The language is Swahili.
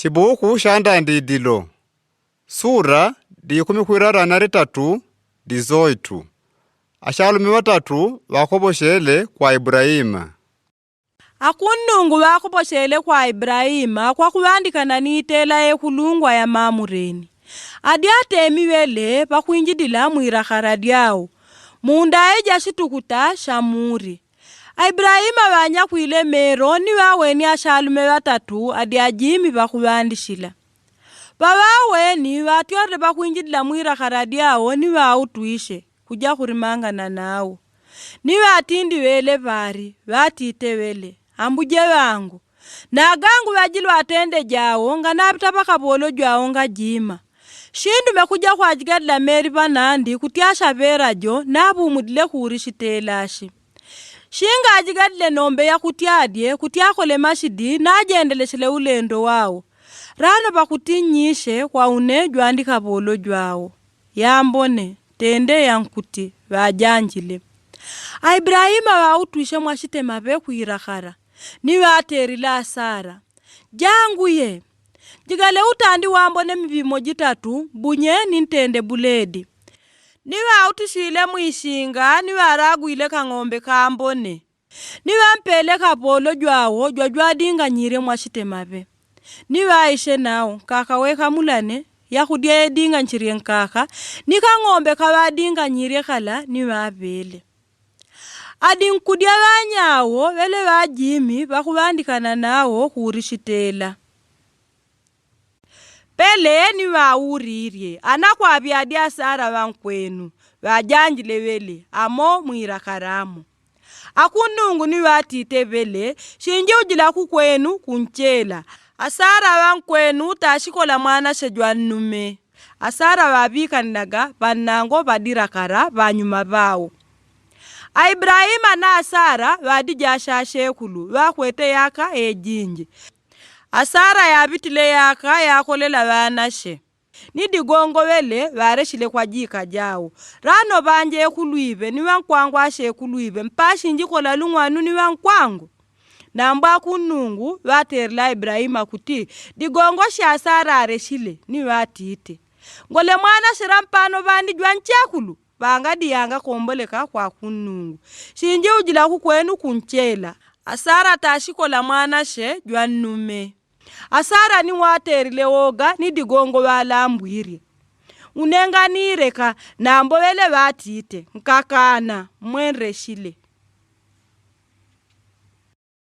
Shibuku shanda ndidilo. Sura di 13 dizoitu. Ashalume batatu bakoboshele kwa Ibrahima. Akunnungu wakuboshele kwa Ibrahima kwa kuwandikana niitela ekulungwa ya mamureni. Adi atemiwele bakuinjidila mwirakhara dyao. Munda eja shitukuta shamuri. Ibrahima banyakwile mero ni waweni ashalume batatu adi ajimi bakuwandishila. Babaweni batyorle bakuinjidila mwirakhara dyao ni wautwishe kuja kurimangana nao. Ni watindi wele bari, watite wele, ambuje wangu. Na gangu wajilu atende jao, nga nabita bakabolo jao nga jima. Shindu mekuja kwa jigadla meri banandi, kutiasha vera jo, nabu umudile kurishitelashi. Shinga ajigadle nombe ya kutiadie, kutiakole mashidi, na ajendele shile ulendo wao. Rano bakutinyishe kwa unejwa andika bolo jao. Yambone, tende yankuti, wajanjile. Ibrahima wautwishe mwashite mabe kuirakhara. Ni waterila Sara. Jangu ye. Jigale utandi wambone mibimo jitatu, bunye nintende buledi. Ni wautishile mwishinga, ni waragwile kangombe kambone. Ni wampele kapolo jwawo, jwa dinga nyire mwashite mabe. Ni waishe nao, kaka weka mulane, ya kudie dinga nchiri nkaka, ni kangombe kawa dinga nyire kala, ni wabele. Adi nkudia wanyawo wele wajimi bakubandikana nawo kurishitela. Pele ni wauririe anakwa byadia Sara wankwenu wajanjile wele amo mwirakharamu. Akunnungu ni watite wele shinje ujila kukwenu kunchela. Asara wankwenu tashikola mwana shejwa nnume. Asara wabikannaga banango badirakara banyuma bawo. Ibrahima na Sara wadija shashekulu wakwete yaka ejinji. Asara yabitile yaka yakolela wanashe. Nidigongo wele wareshile kwa jika jao. Rano banje ekuluibe ni wankwangu ashekuluibe mpashi njikola lungwanu ni wankwangu. Namba kunnungu waterla Ibrahima kuti digongo sha Sara areshile ni watite. Ngole mwana shirampano bandi jwanchakulu. Banga diyanga komboleka kwa kunnungu. Shinje ujila kukwenu kunchela. Asara tashikola mwana she jwannume. Asara ni waterile woga ni digongo walambwiri. Unenga nireka na mbowele watite. Nkakana mwenre shile.